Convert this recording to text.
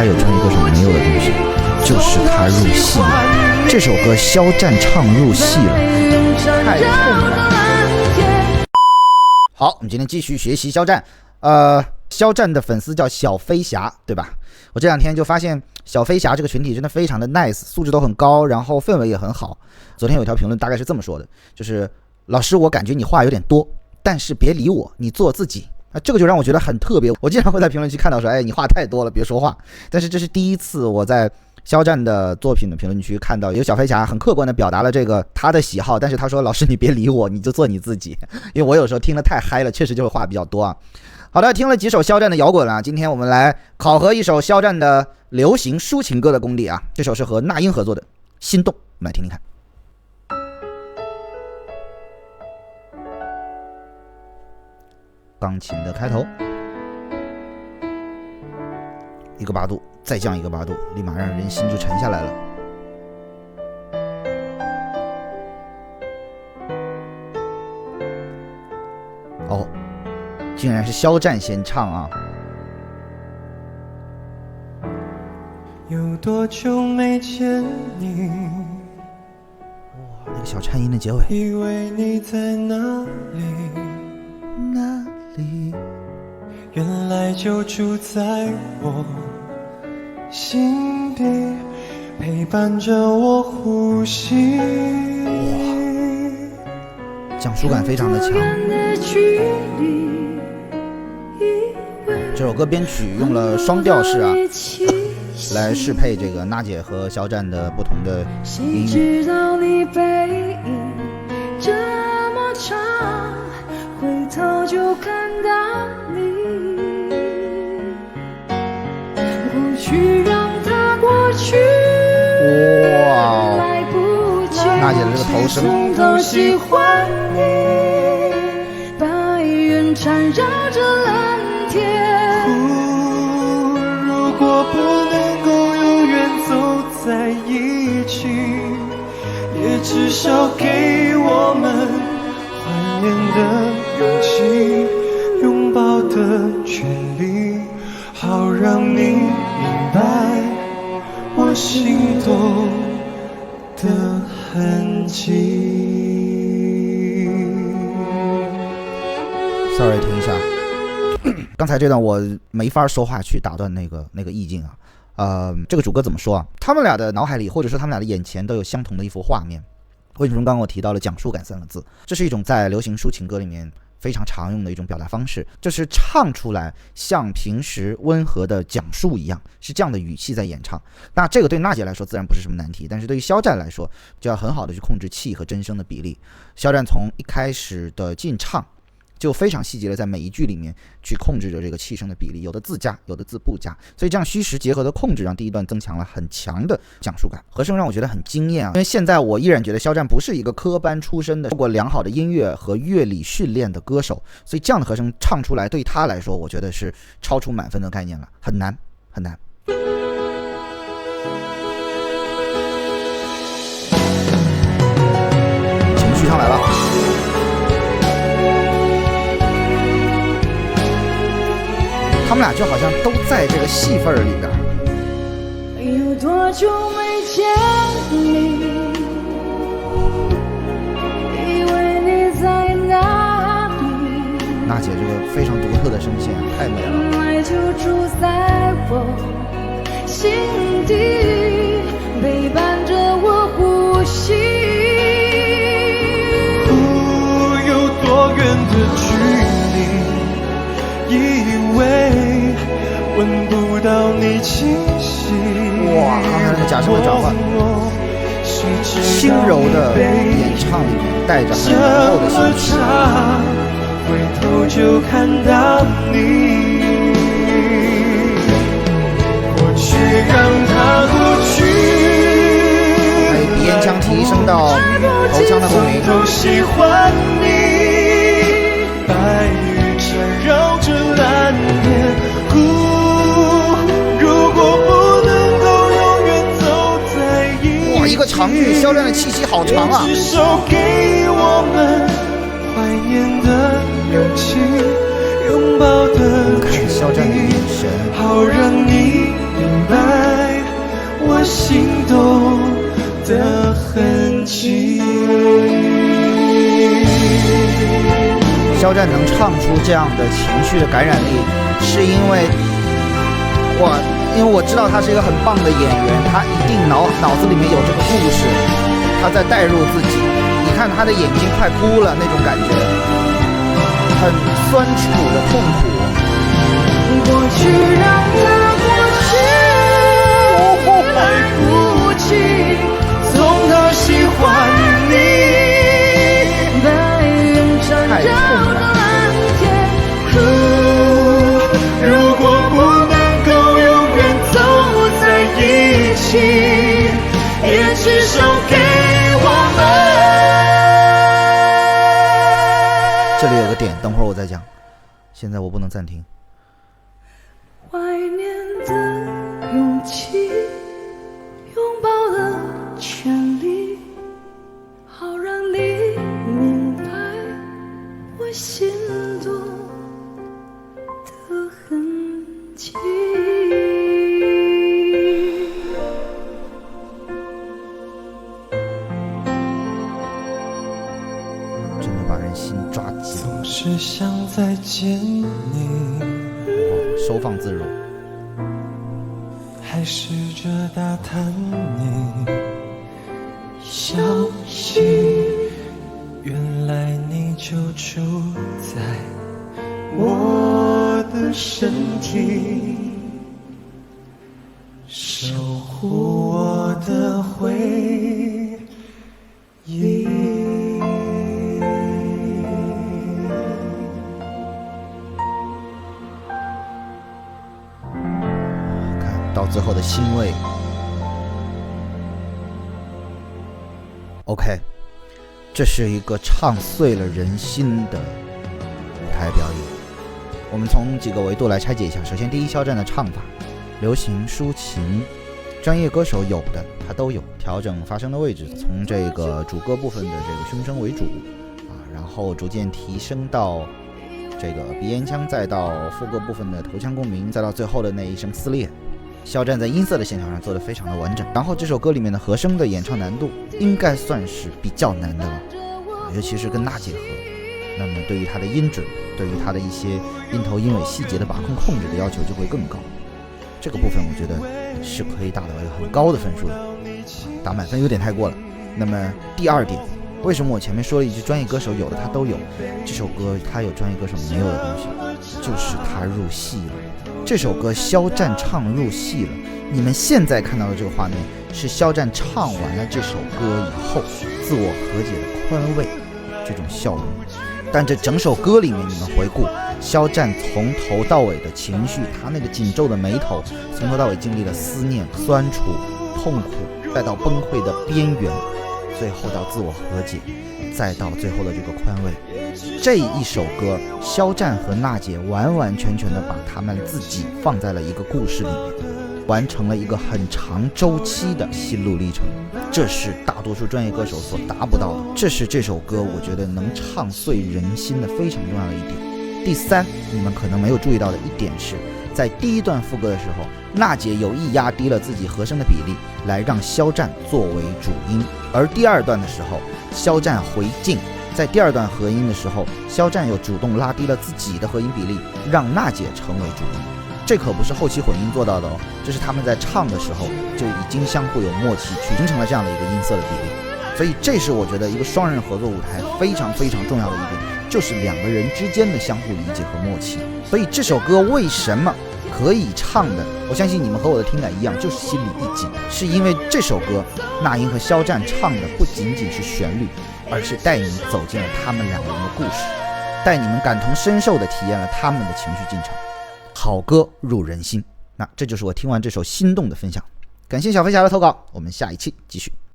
他有专业歌手没有的东西，就是他入戏了。这首歌肖战唱入戏了，太痛了。好，我们今天继续学习肖战。肖战的粉丝叫小飞侠，对吧？我这两天就发现小飞侠这个群体真的非常的 nice， 素质都很高，然后氛围也很好。昨天有一条评论大概是这么说的，就是老师，我感觉你话有点多，但是别理我，你做自己。这个就让我觉得很特别。我经常会在评论区看到说，哎，你话太多了，别说话。但是这是第一次我在肖战的作品的评论区看到有小飞侠很客观的表达了这个他的喜好，但是他说老师你别理我，你就做你自己。因为我有时候听得太嗨了，确实就会话比较多啊。好的，听了几首肖战的摇滚啊，今天我们来考核一首肖战的流行抒情歌的功力啊。这首是和那英合作的《心动》，我们来听听看。钢琴的开头，一个8度，再降一个8度，立马让人心就沉下来了。哦，竟然是肖战先唱啊！有多久没见你？哇，那个小颤音的结尾。以为你在哪里？哪里？原来就住在我心底，陪伴着我呼吸。哇，讲述感非常的强。这首歌编曲用了双调式啊，来适配这个娜姐和肖战的不同的音域。这么长，回头就看到你，过去让它过去。哇，娜姐的这个头声，都喜欢你，白云缠绕着蓝天。如果不能够永远走在一起，也至少给我们怀念的勇气，拥抱的权利，好让你明白我心动的痕迹。 Sorry， 停一下。刚才这段我没法说话去打断那个意境啊。这个主歌怎么说啊？他们俩的脑海里，或者说他们俩的眼前，都有相同的一幅画面。为什么刚刚我提到了讲述感3个字？这是一种在流行抒情歌里面非常常用的一种表达方式，就是唱出来像平时温和的讲述一样，是这样的语气在演唱。那这个对娜姐来说自然不是什么难题，但是对于肖战来说，就要很好的去控制气和真声的比例。肖战从一开始的进唱，就非常细节的在每一句里面去控制着这个气声的比例，有的字加，有的字不加，所以这样虚实结合的控制，让第一段增强了很强的讲述感。和声让我觉得很惊艳啊，因为现在我依然觉得肖战不是一个科班出身的、受过良好的音乐和乐理训练的歌手，所以这样的和声唱出来，对他来说，我觉得是超出满分的概念了，很难很难。情绪上来了。他们俩就好像都在这个戏份里边。有多久没见你？以为你在哪里？娜姐这个非常独特的声线太美了。原来就住在我心底，陪伴着我呼吸。有多远的距离？以为闻不到你清晰。哇，刚才那个假声的转换，轻柔的演唱里面带着很浓厚的心情。回头就看到你，过去让它过去。鼻咽腔提升到头腔的共鸣。都喜欢你，白云缠绕着蓝天。如果不能够永远走在一起，哇，一个长句，肖战的气息好长啊！也至少给我们怀念的勇气，拥抱的权利，好让你明白肖战能唱出这样的情绪的感染力，是因为我知道他是一个很棒的演员，他一定脑子里面有这个故事，他在带入自己。你看他的眼睛快哭了那种感觉，很酸楚的痛苦。过去让它过去，爱不起，从他喜欢你，白云缠绕着蓝天。如果不能够永远走在一起，也至少给我们。这里有个点，等会儿我再讲，现在我不能暂停。怀念的勇气，拥抱的权利，好让你明白我心动的痕迹。真的把人心抓紧了。总是想再见你，收放自如，还试着打探你消息，原来你就住在我的身体，守护我的回忆。到最后的欣慰。OK， 这是一个唱碎了人心的舞台表演。我们从几个维度来拆解一下。首先，第一，肖战的唱法，流行、抒情，专业歌手有的他都有，调整发声的位置，从这个主歌部分的这个胸声为主然后逐渐提升到这个鼻咽腔，再到副歌部分的头腔共鸣，再到最后的那一声撕裂。肖战在音色的线条上做得非常的完整，然后这首歌里面的和声的演唱难度应该算是比较难的了尤其是跟娜姐合，那么对于他的音准，对于他的一些音头音尾细节的把控制的要求就会更高。这个部分我觉得是可以达到一个很高的分数的，打满分有点太过了。那么第二点，为什么我前面说了一句专业歌手有的他都有，这首歌他有专业歌手没有的东西，就是他入戏了。这首歌肖战唱入戏了，你们现在看到的这个画面是肖战唱完了这首歌以后自我和解的宽慰这种笑容，但这整首歌里面你们回顾肖战从头到尾的情绪，他那个紧皱的眉头，从头到尾经历了思念、酸楚、痛苦，再到崩溃的边缘，最后到自我和解，再到最后的这个宽慰。这一首歌肖战和娜姐完完全全的把他们自己放在了一个故事里面，完成了一个很长周期的心路历程，这是大多数专业歌手所达不到的，这是这首歌我觉得能唱碎人心的非常重要的一点。第三，你们可能没有注意到的一点是，在第一段副歌的时候，娜姐有意压低了自己和声的比例，来让肖战作为主音，而第二段的时候，肖战回敬，在第二段合音的时候，肖战又主动拉低了自己的合音比例，让娜姐成为主音。这可不是后期混音做到的哦，这是他们在唱的时候就已经相互有默契，形成了这样的一个音色的比例。所以这是我觉得一个双人合作舞台非常非常重要的一点，就是两个人之间的相互理解和默契。所以这首歌为什么可以唱的，我相信你们和我的听感一样，就是心里一紧，是因为这首歌那英和肖战唱的不仅仅是旋律，而是带你走进了他们两个人的故事，带你们感同身受地体验了他们的情绪进程。好歌入人心，那这就是我听完这首心动的分享。感谢小飞侠的投稿，我们下一期继续。